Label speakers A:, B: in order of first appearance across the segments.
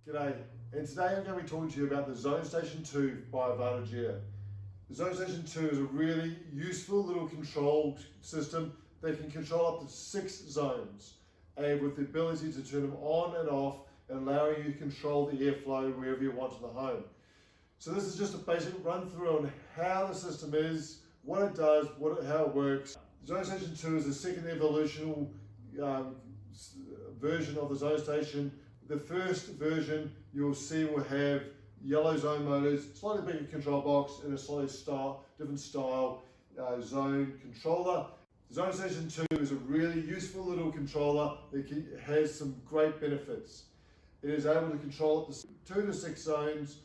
A: G'day, and today I'm going to be talking to you about the Zone Station 2 by Advantage Air. The Zone Station 2 is a really useful little control system that can control up to 6 zones, and with the ability to turn them on and off and allowing you to control the airflow wherever you want in the home. So this is just a basic run through on how the system is, what it does, how it works. Zone Station 2 is the second evolutional version of the Zone Station. The first version you'll see will have yellow zone motors, slightly bigger control box, and a slightly different style zone controller. Zone Station 2 is a really useful little controller that has some great benefits. It is able to control up to 2 to 6 zones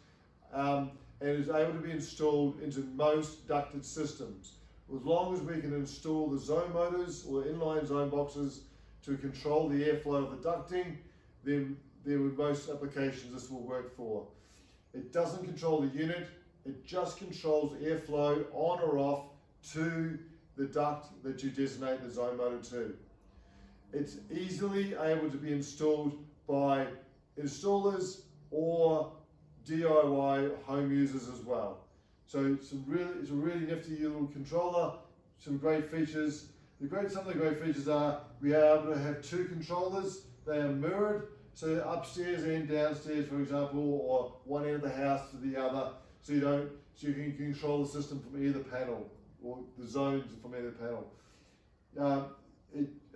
A: and is able to be installed into most ducted systems. As long as we can install the zone motors or inline zone boxes to control the airflow of the ducting, then with most applications this will work for. It doesn't control the unit, it just controls airflow on or off to the duct that you designate the zone motor to. It's easily able to be installed by installers or DIY home users as well. So it's a really nifty little controller, some great features. Some of the great features are we are able to have 2 controllers. They are mirrored, so upstairs and downstairs, for example, or one end of the house to the other, so you can control the system from either panel, or the zones from either panel.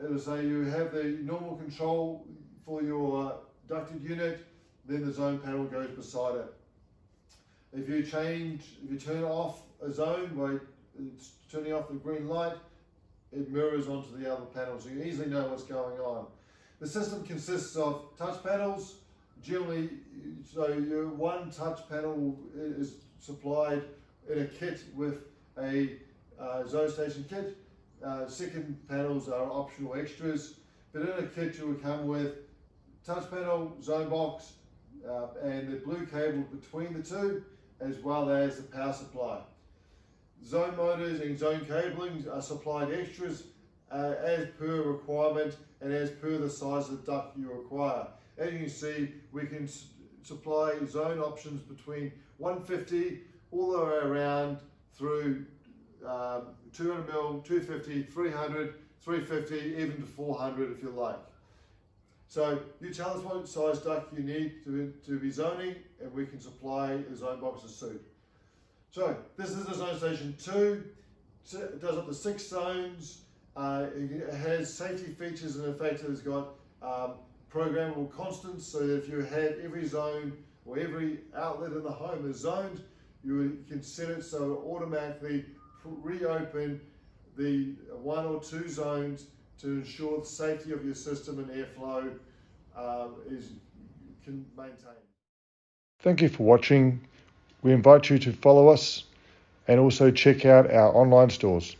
A: As I say, you have the normal control for your ducted unit, then the zone panel goes beside it. If you turn off a zone by turning off the green light, it mirrors onto the other panel, so you easily know what's going on. The system consists of touch panels, generally, so your one touch panel is supplied in a kit with a Zone Station kit. Second panels are optional extras, but in a kit you will come with touch panel, zone box, and the blue cable between the two, as well as the power supply. Zone motors and zone cabling are supplied extras as per requirement and as per the size of the duct you require. As you can see, we can supply zone options between 150 all the way around through 200mm, 250, 300, 350, even to 400 if you like. So you tell us what size duct you need to be zoning, and we can supply a zone box to suit. So this is the Zone Station 2. It does up to 6 zones. It has safety features, and in fact it has got programmable constants, so that if you have every zone or every outlet in the home is zoned, you can set it so it automatically reopen the 1 or 2 zones to ensure the safety of your system and airflow can maintain.
B: Thank you for watching. We invite you to follow us and also check out our online stores.